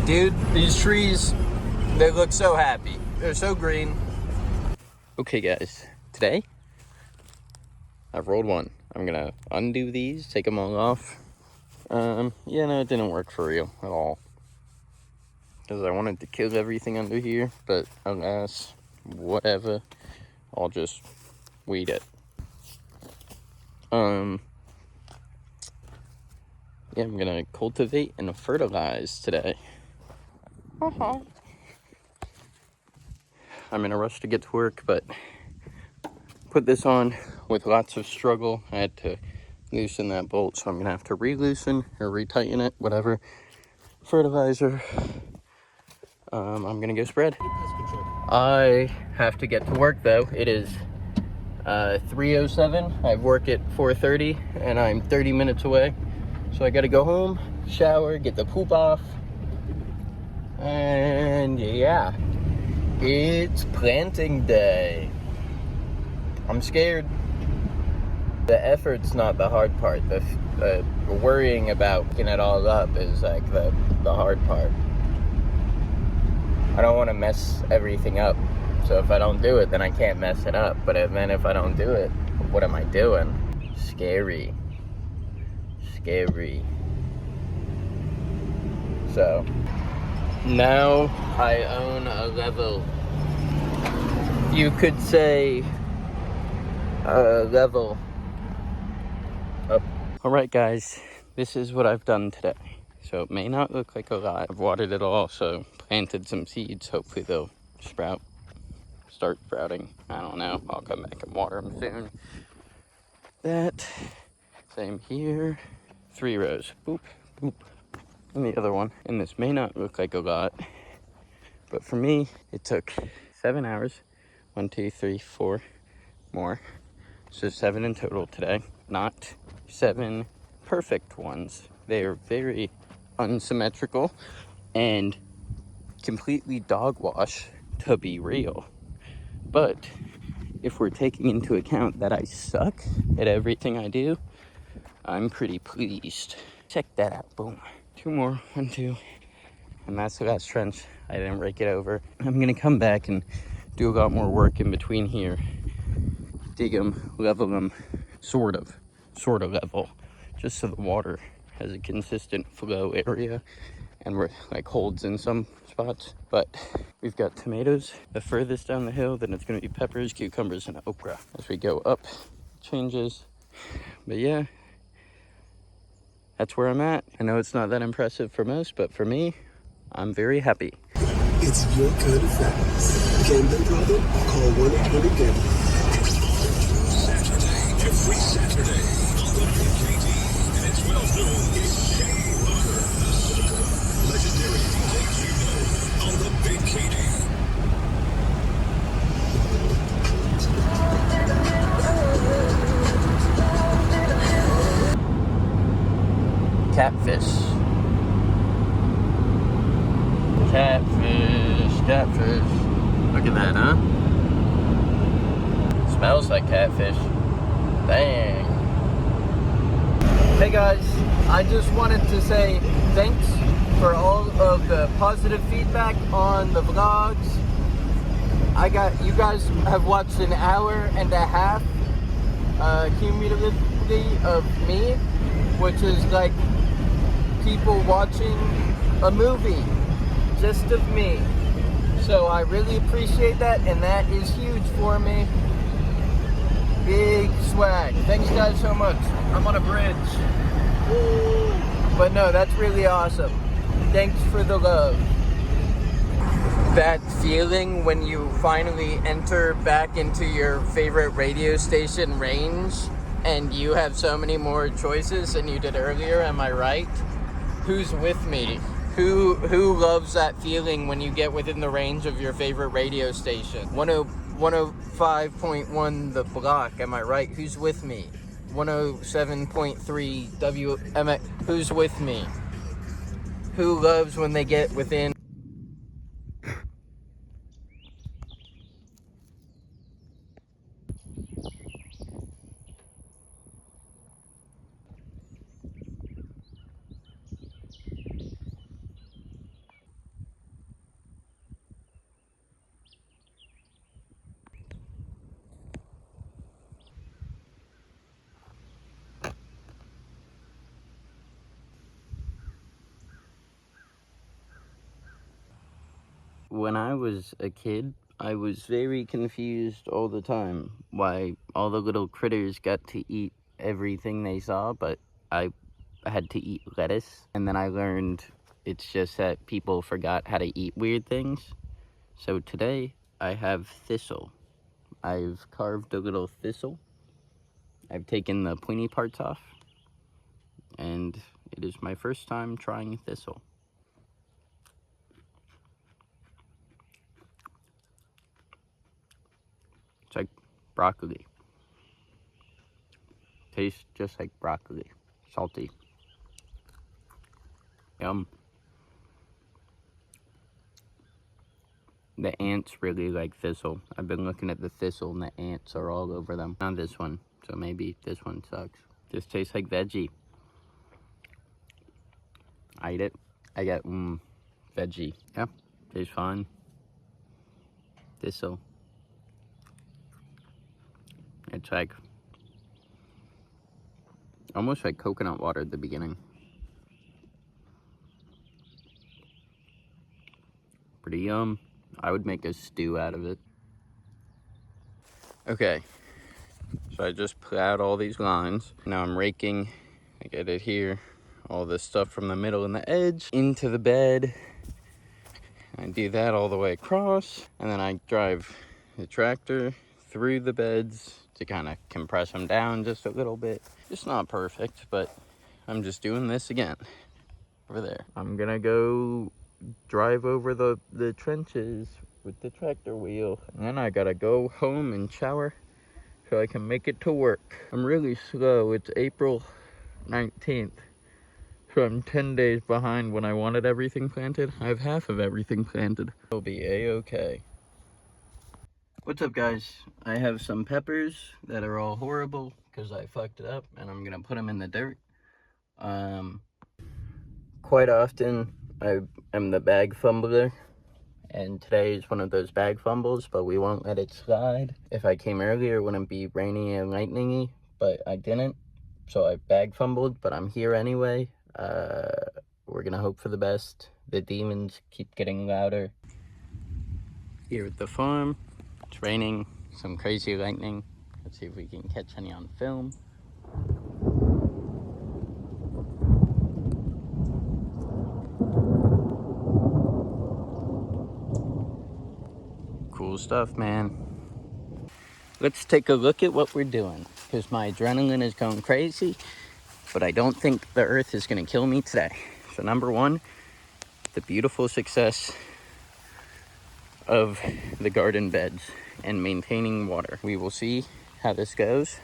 Dude, these trees, they look so happy. They're so green. Okay guys, today I've rolled one. I'm gonna undo these, take them all off. Yeah, no, it didn't work for real at all. Because I wanted to kill everything under here, but alas, whatever. I'll just weed it. Yeah, I'm gonna cultivate and fertilize today. I'm in a rush to get to work, but put this on with lots of struggle. I had to loosen that bolt, so I'm gonna have to re-loosen or retighten it, whatever. Fertilizer. I'm gonna go spread. I have to get to work though. It is 3:07. I work at 4:30 and I'm 30 minutes away. So I gotta go home, shower, get the poop off. And yeah, it's planting day. I'm scared. The effort's not the hard part. The worrying about picking it all up is like the hard part. I don't want to mess everything up. So if I don't do it, then I can't mess it up. But then if I don't do it, what am I doing? Scary. Scary. So now I own a level. You could say a level up. Alright guys, this is what I've done today. So it may not look like a lot. I've watered it all, so planted some seeds. Hopefully they'll start sprouting. I don't know. I'll come back and water them soon. That. Same here. 3 rows. Boop, boop. And the other one. And this may not look like a lot, but for me, it took 7 hours. 1, 2, 3, 4 more. So 7 in total today. Not 7 perfect ones. They are very unsymmetrical and completely dog wash, to be real. But if we're taking into account that I suck at everything I do, I'm pretty pleased. Check that out. Boom. 2 more. 1, 2. And that's the last trench. I didn't rake it over. I'm gonna come back and do a lot more work in between here. Dig them, level them, sort of level, just so the water has a consistent flow area and we're like holds in some spots. But we've got tomatoes the furthest down the hill, then it's going to be peppers, cucumbers, and okra as we go up. Changes. But yeah, that's where I'm at. I know it's not that impressive for most, but for me, I'm very happy. It's your kind of fitness. Gambling problem? Call 1-800-GAMBLER. Every Saturday on the Big KD, and it's well known as Shane Walker. Legendary DJ Juno on the Big KD. Catfish. Catfish. Look at that, huh? Smells like catfish. Dang. Hey guys, I just wanted to say thanks for all of the positive feedback on the vlogs. You guys have watched an hour and a half cumulatively of me, which is like people watching a movie just of me. So I really appreciate that, and that is huge for me. Big swag. Thanks guys so much. I'm on a bridge. Woo! But no, that's really awesome. Thanks for the love. That feeling when you finally enter back into your favorite radio station range and you have so many more choices than you did earlier, am I right? Who's with me? Who loves that feeling when you get within the range of your favorite radio station? 105.1 The Block, am I right? Who's with me? 107.3 WMX, who's with me? Who loves when they get within? when I was a kid, I was very confused all the time why all the little critters got to eat everything they saw, but I had to eat lettuce. And then I learned it's just that people forgot how to eat weird things. So today I have thistle. I've carved a little thistle. I've taken the pointy parts off, and it is my first time trying thistle. It's like broccoli. Tastes just like broccoli. Salty. Yum. The ants really like thistle. I've been looking at the thistle and the ants are all over them. Not this one, so maybe this one sucks. Just tastes like veggie. I eat it. I get veggie. Yeah, tastes fine. Thistle. It's like almost like coconut water at the beginning. Pretty yum. I would make a stew out of it. Okay, so I just plowed all these lines. Now I'm raking, I get it here, all this stuff from the middle and the edge into the bed. I do that all the way across, and then I drive the tractor through the beds to kind of compress them down just a little bit. It's not perfect, but I'm just doing this again over there. I'm gonna go drive over the trenches with the tractor wheel, and then I gotta go home and shower so I can make it to work. I'm really slow. It's April 19th, so I'm 10 days behind when I wanted everything planted. I have half of everything planted. It'll be a-okay. What's up, guys? I have some peppers that are all horrible because I fucked it up, and I'm gonna put them in the dirt. Quite often I am the bag fumbler, and today is one of those bag fumbles, but we won't let it slide. If I came earlier, it wouldn't be rainy and lightningy, but I didn't, so I bag fumbled, but I'm here anyway. We're gonna hope for the best. The demons keep getting louder. Here at the farm, it's raining, some crazy lightning. Let's see if we can catch any on film. Cool stuff, man. Let's take a look at what we're doing, because my adrenaline is going crazy, but I don't think the earth is going to kill me today. So number one, the beautiful success of the garden beds and maintaining water. We will see how this goes,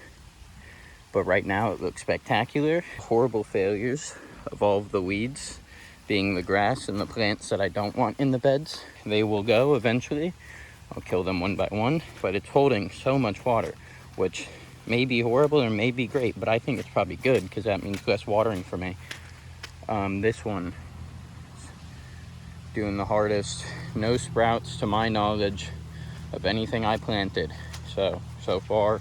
but right now it looks spectacular. Horrible failures of all of the weeds, being the grass and the plants that I don't want in the beds. They will go eventually. I'll kill them one by one, but it's holding so much water, which may be horrible or may be great, but I think it's probably good because that means less watering for me. This one doing the hardest. No sprouts to my knowledge of anything I planted. So far,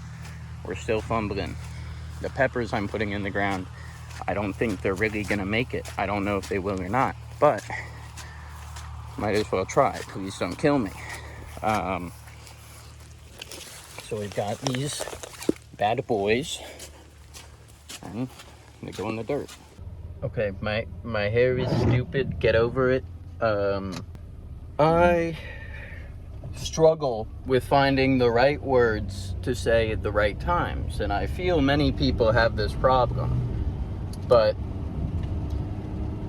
we're still fumbling. The peppers I'm putting in the ground, I don't think they're really gonna make it. I don't know if they will or not, but might as well try. Please don't kill me. So we've got these bad boys, and they go in the dirt. Okay, my hair is stupid. Get over it. I struggle with finding the right words to say at the right times, and I feel many people have this problem, but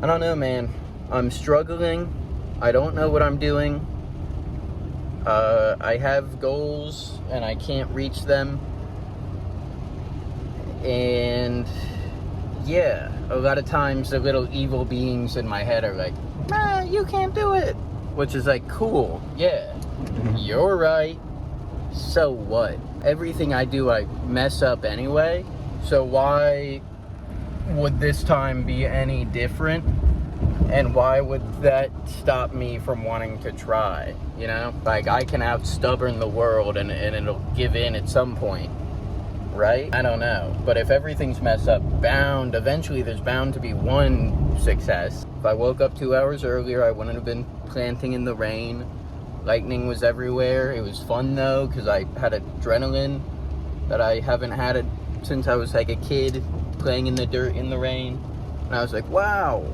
I don't know, man. I'm struggling. I don't know what I'm doing. I have goals and I can't reach them, and yeah, a lot of times the little evil beings in my head are like, nah, you can't do it, which is like, cool, yeah, you're right, so what? Everything I do I mess up anyway, so why would this time be any different? And why would that stop me from wanting to try, you know? Like, I can out-stubborn the world and it'll give in at some point, right? I don't know. But if everything's messed up, eventually there's bound to be one success. If I woke up 2 hours earlier, I wouldn't have been planting in the rain. Lightning was everywhere. It was fun though, because I had adrenaline that I haven't had it since I was like a kid, playing in the dirt in the rain. And I was like, wow,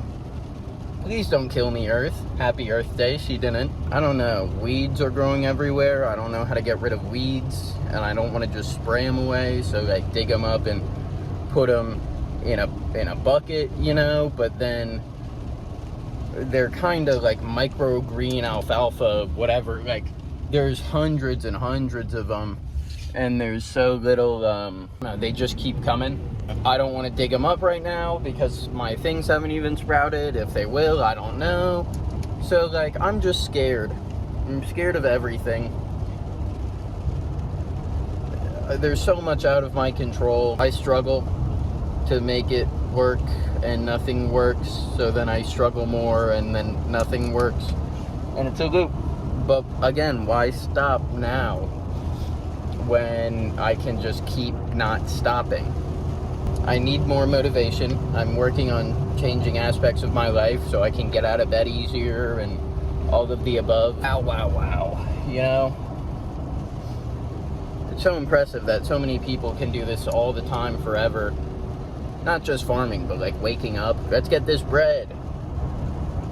please don't kill me, Earth. Happy Earth Day. She didn't. I don't know. Weeds are growing everywhere. I don't know how to get rid of weeds, and I don't want to just spray them away. So like dig them up and put them in a bucket, you know. But then they're kind of like microgreen alfalfa, whatever. Like there's hundreds and hundreds of them, and there's so little. No, they just keep coming. I don't want to dig them up right now because my things haven't even sprouted. If they will, I don't know. So like, I'm just scared. I'm scared of everything. There's so much out of my control. I struggle to make it work and nothing works. So then I struggle more and then nothing works. And it's a loop. But again, why stop now when I can just keep not stopping? I need more motivation. I'm working on changing aspects of my life so I can get out of bed easier and all of the above. Wow, wow, wow. You know? It's so impressive that so many people can do this all the time, forever. Not just farming, but like waking up. Let's get this bread.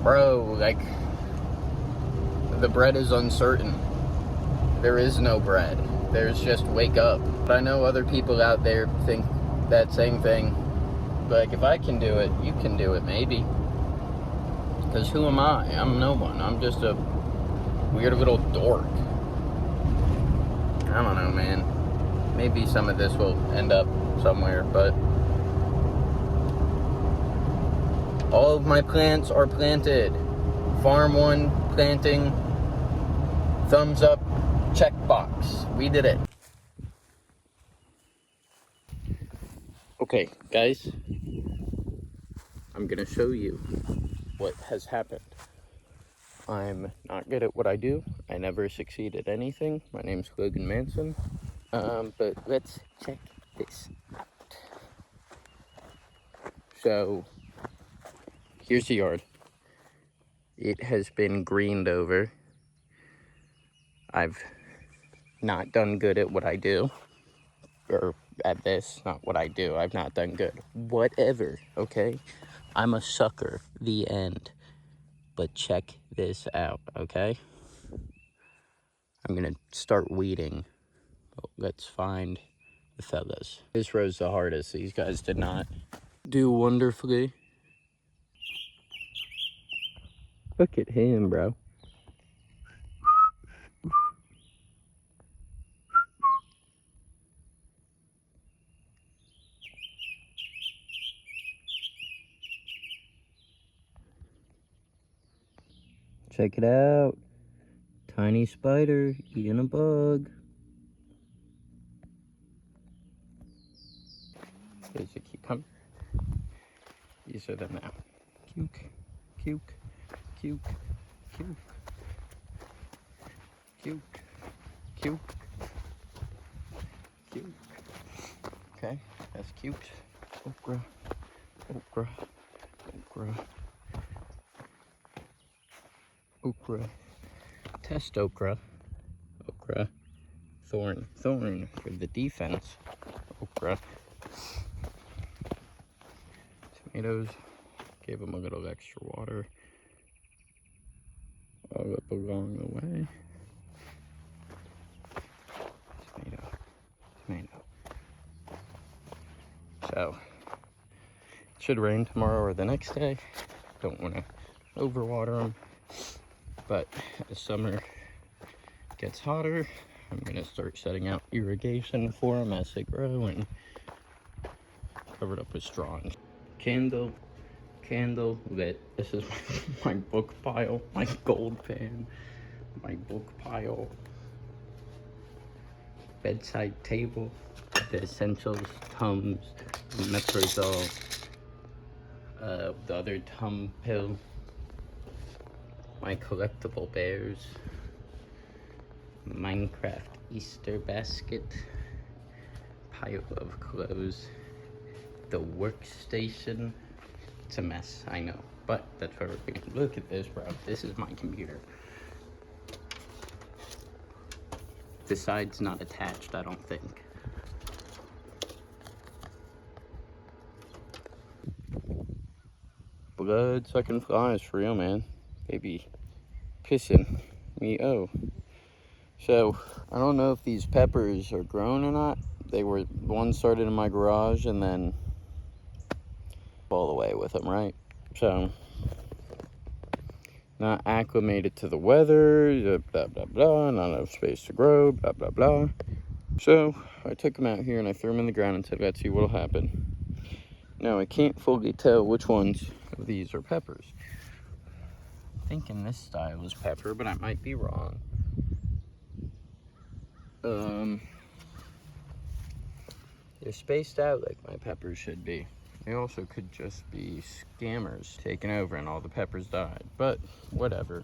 Bro, like, the bread is uncertain. There is no bread. There's just wake up. But I know other people out there think that same thing. Like, if I can do it, you can do it, maybe. Because who am I? I'm no one. I'm just a weird little dork. I don't know, man. Maybe some of this will end up somewhere, but all of my plants are planted. Farm one, planting, thumbs up, checkbox. We did it. Okay, guys, I'm gonna show you what has happened. I'm not good at what I do. I never succeed at anything. My name's Logan Manson. But let's check this out. So, here's the yard. It has been greened over. I've not done good at what I do. Or at this, not what I do. I've not done good. Whatever, okay? I'm a sucker. The end. But check this out, okay? I'm gonna start weeding. Let's find the fellas. This row's the hardest. These guys did not do wonderfully. Look at him, bro. Check it out. Tiny spider eating a bug. Here's a cucumber. These are them now. Cuke, cuke, cuke, cuke, cuke, cuke, cuke. Okay, that's cute. Okra, okra, okra, okra. Test okra, okra. Thorn, thorn for the defense. Okra. Tomatoes. Gave them a little extra water all up along the way. Tomato, tomato. So, it should rain tomorrow or the next day. Don't want to overwater them. But as summer gets hotter, I'm going to start setting out irrigation for them as they grow and covered up with straw. Candle. Candle lit. This is my book pile, my gold pan, my book pile, bedside table, the essentials, Tums, Metrazole, the other Tum pill, my collectible bears, Minecraft Easter basket, pile of clothes, the workstation. It's a mess, I know, but that's where we're going. Look at this, bro. This is my computer. The side's not attached, I don't think. Blood sucking flies for real, man. They be pissing me. Oh. So, I don't know if these peppers are grown or not. They were, one started in my garage and then all the way with them, right? So, not acclimated to the weather, blah, blah, blah, not enough space to grow, blah, blah, blah. So, I took them out here and I threw them in the ground and said, let's see what'll happen. Now, I can't fully tell which ones of these are peppers. I'm thinking this style is pepper, but I might be wrong. They're spaced out like my peppers should be. They also could just be scammers taking over and all the peppers died, but whatever.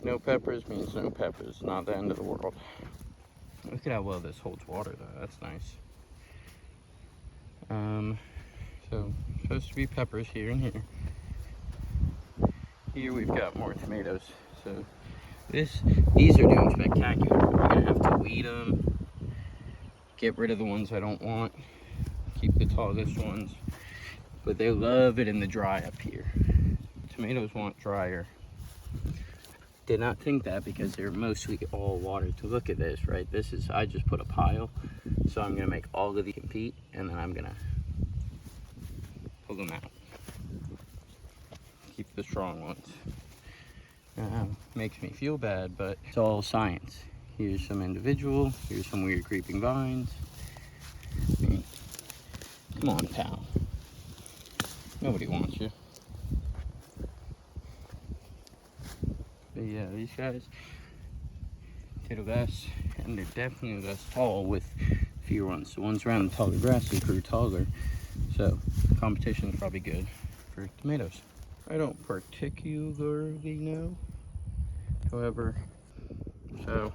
No peppers means no peppers, not the end of the world. Look at how well this holds water though, that's nice. So, supposed to be peppers here and here. Here we've got more tomatoes. So, these are doing spectacular. I'm gonna have to weed them, get rid of the ones I don't want, keep the tallest ones. But they love it in the dry up here. Tomatoes want drier. Did not think that because they're mostly all water. To look at this, right? This is, I just put a pile. So I'm gonna make all of these compete and then I'm gonna pull them out. Keep the strong ones. Makes me feel bad, but it's all science. Here's some individual, here's some weird creeping vines. I mean, come on, pal. Nobody wants you. But yeah, these guys did less, and they're definitely less tall with fewer ones. The ones around the taller grasses grew taller, so competition is probably good for tomatoes. I don't particularly know, however, so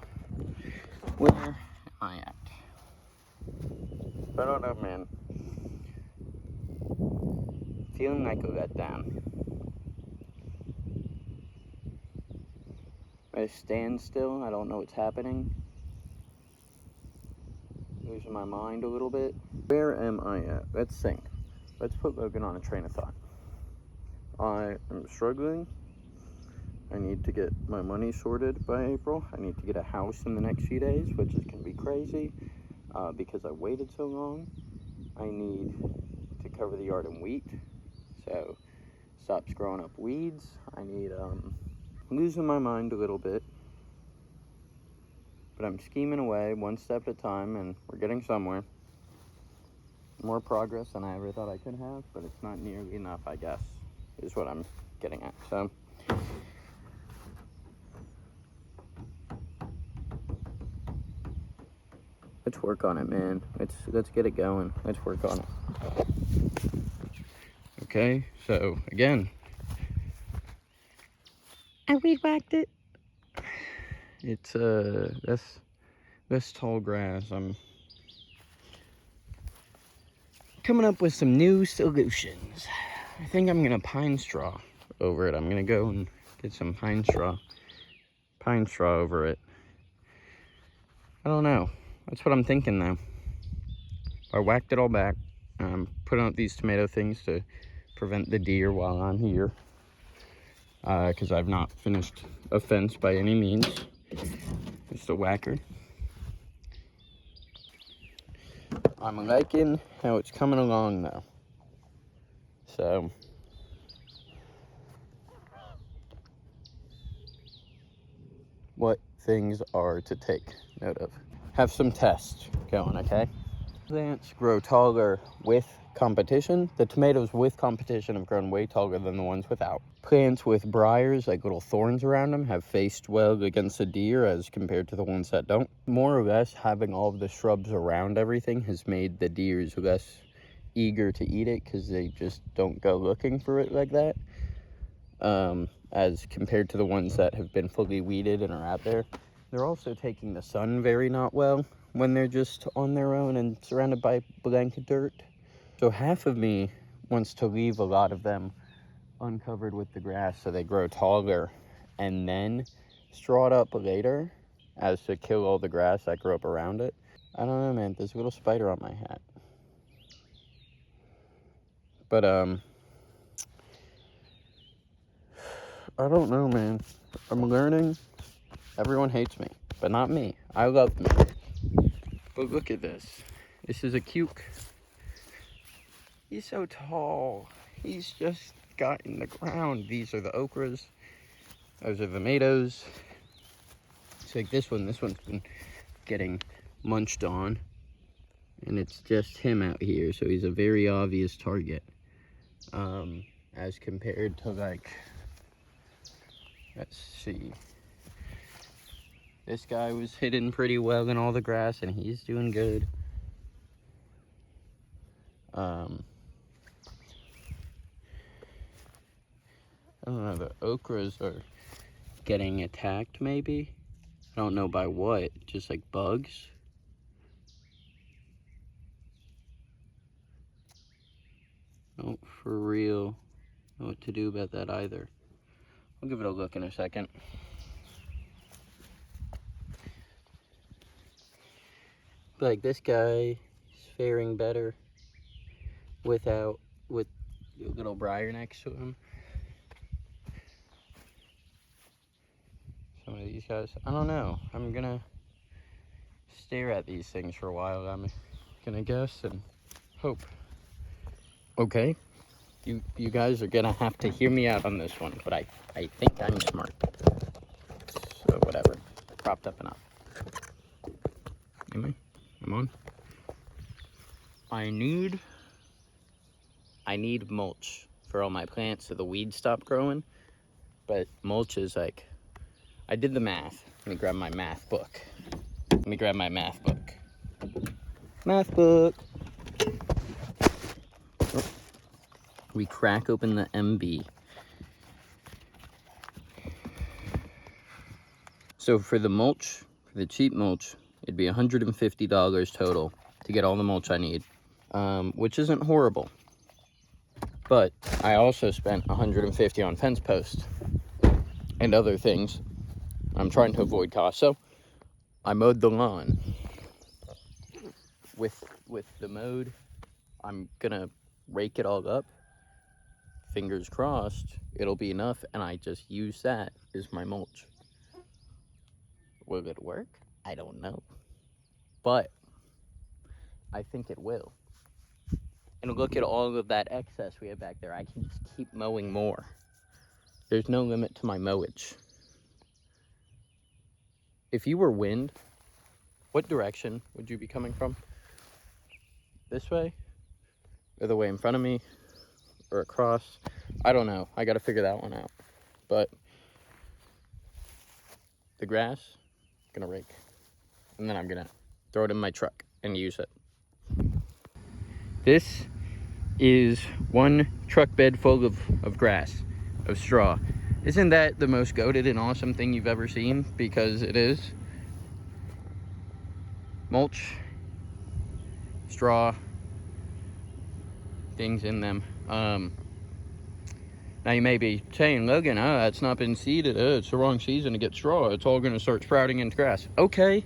where am I at? I don't know, man. Feeling like a letdown. I stand still, I don't know what's happening. Losing my mind a little bit. Where am I at? Let's think. Let's put Logan on a train of thought. I am struggling. I need to get my money sorted by April. I need to get a house in the next few days, which is going to be crazy because I waited so long. I need to cover the yard in wheat, so stops growing up weeds. I need, losing my mind a little bit, but I'm scheming away one step at a time and we're getting somewhere. More progress than I ever thought I could have, but it's not nearly enough, I guess, is what I'm getting at. So, let's work on it, man. Let's get it going. Let's work on it. Okay, so again, I weed whacked it. It's this tall grass. I'm coming up with some new solutions. I think I'm gonna pine straw over it. I'm gonna go and get some pine straw over it. I don't know. That's what I'm thinking though. I whacked it all back. I'm putting up these tomato things to prevent the deer while I'm here. Because I've not finished a fence by any means. Just a whacker. I'm liking how it's coming along though. So, what things are to take note of? Have some tests going, okay? Plants grow taller with competition. The tomatoes with competition have grown way taller than the ones without. Plants with briars, like little thorns around them, have faced well against the deer as compared to the ones that don't. More or less, having all of the shrubs around everything has made the deers less eager to eat it because they just don't go looking for it like that. As compared to the ones that have been fully weeded and are out there. They're also taking the sun very not well when they're just on their own and surrounded by blank dirt. So half of me wants to leave a lot of them uncovered with the grass so they grow taller and then straw it up later as to kill all the grass that grew up around it. I don't know, man. There's a little spider on my hat. But, I don't know, man. I'm learning. Everyone hates me, but not me. I love me. But look at this. This is a cuke. He's so tall. He's just got in the ground. These are the okras. Those are the tomatoes. It's like this one's been getting munched on. And it's just him out here, so he's a very obvious target. As compared to, like, let's see. This guy was hidden pretty well in all the grass, and he's doing good. I don't know, the okras are getting attacked, maybe? I don't know by what, just like bugs. Don't for real know what to do about that either. I'll give it a look in a second. Like this guy is faring better with a little briar next to him. Some of these guys, I don't know. I'm gonna stare at these things for a while. I'm gonna guess and hope. Okay, you guys are gonna have to hear me out on this one, but I think I'm smart. So whatever, propped up enough. Am I? I'm on. I need mulch for all my plants so the weeds stop growing. But mulch is like, I did the math. Let me grab my math book. Math book. Oh. We crack open the MB. So for the mulch, for the cheap mulch, it'd be $150 total to get all the mulch I need, which isn't horrible. But I also spent $150 on fence posts and other things. I'm trying to avoid costs, so I mowed the lawn. With the mowed, I'm gonna rake it all up. Fingers crossed, it'll be enough, and I just use that as my mulch. Will it work? I don't know. But I think it will. And look at all of that excess we have back there. I can just keep mowing more. There's no limit to my mowage. If you were wind, what direction would you be coming from? This way? Or the way in front of me? Or across? I don't know. I gotta figure that one out. But the grass, I'm gonna rake. And then I'm gonna throw it in my truck and use it. This is one truck bed full of grass, of straw. Isn't that the most goated and awesome thing you've ever seen? Because it is. Mulch, straw, things in them. Now you may be saying, Logan, it's not been seeded. It's the wrong season to get straw. It's all gonna start sprouting into grass. Okay,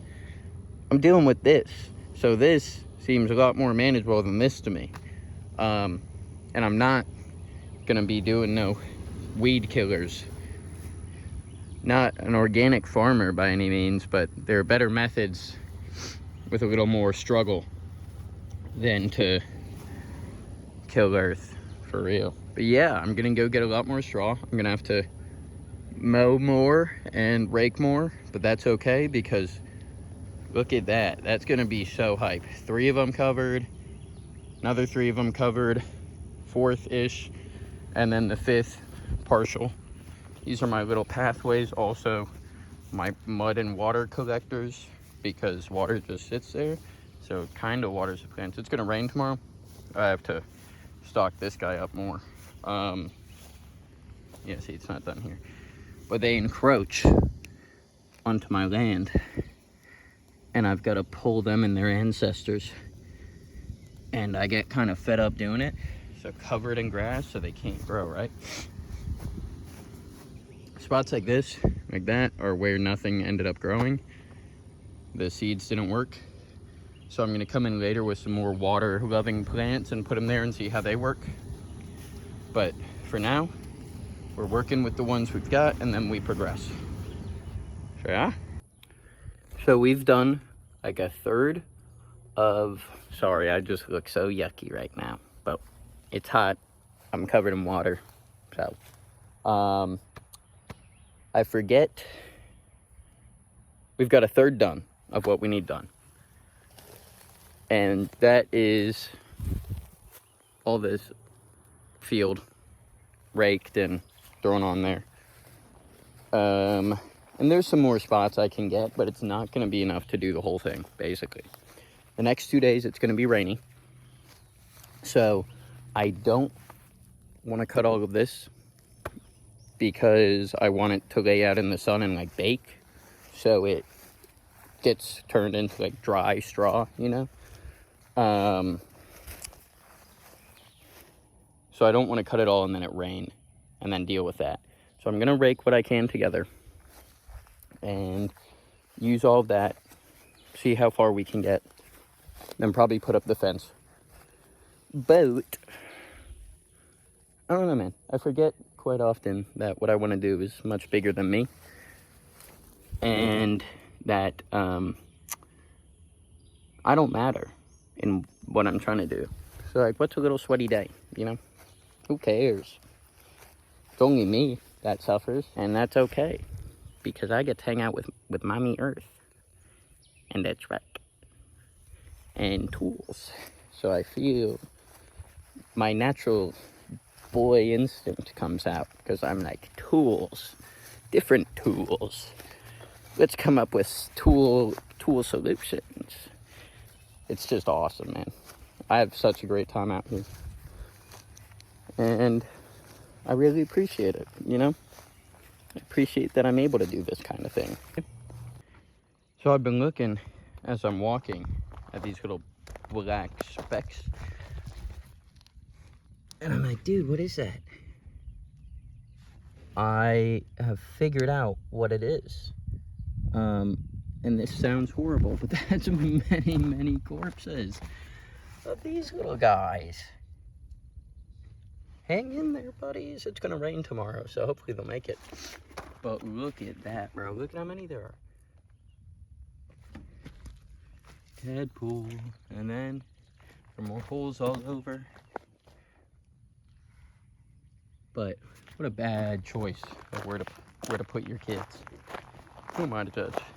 I'm dealing with this. So this seems a lot more manageable than this to me. And I'm not gonna be doing no weed killers. Not an organic farmer by any means, but there are better methods with a little more struggle than to kill earth, for real. But yeah, I'm gonna go get a lot more straw. I'm gonna have to mow more and rake more, but that's okay because look at that. That's gonna be so hype. 3 of them covered, another 3 of them covered, 4th-ish, and then the 5th partial. These are my little pathways, also my mud and water collectors, because water just sits there, so it kind of waters the plants. It's gonna rain tomorrow. I have to stock this guy up more. Yeah, see, it's not done here. But they encroach onto my land, and I've got to pull them and their ancestors. And I get kind of fed up doing it, so cover it in grass so they can't grow, right? Spots like this, like that, are where nothing ended up growing. the seeds didn't work. So I'm gonna come in later with some more water-loving plants and put them there and see how they work. But for now, we're working with the ones we've got, and then we progress. So yeah. So we've done like a third of, sorry, I just look so yucky right now, but it's hot. I'm covered in water. So, I forget. We've got a third done of what we need done. And that is all this field raked and thrown on there. And there's some more spots I can get, but it's not going to be enough to do the whole thing, basically. The next 2 days, it's going to be rainy. So I don't want to cut all of this because I want it to lay out in the sun and like bake. So it gets turned into like dry straw, you know? So I don't want to cut it all and then it rain and then deal with that. So I'm going to rake what I can together and use all of that, see how far we can get, then probably put up the fence. But I don't know, man. I forget quite often that what I want to do is much bigger than me, and that I don't matter in what I'm trying to do. So like, what's a little sweaty day, you know? Who cares? It's only me that suffers, and that's okay, because I get to hang out with Mommy Earth and that truck and tools. So I feel my natural boy instinct comes out, because I'm like, tools, different tools. Let's come up with tool solutions. It's just awesome, man. I have such a great time out here. And I really appreciate it, you know? I appreciate that I'm able to do this kind of thing. So I've been looking as I'm walking at these little black specks. And I'm like, dude, what is that? I have figured out what it is. And this sounds horrible, but that's many, many corpses of these little guys. Hang in there, buddies. It's gonna rain tomorrow, so hopefully they'll make it. But look at that, bro. Look at how many there are. Deadpool. And then there are more holes all over. But what a bad choice of where to put your kids. Who am I to judge?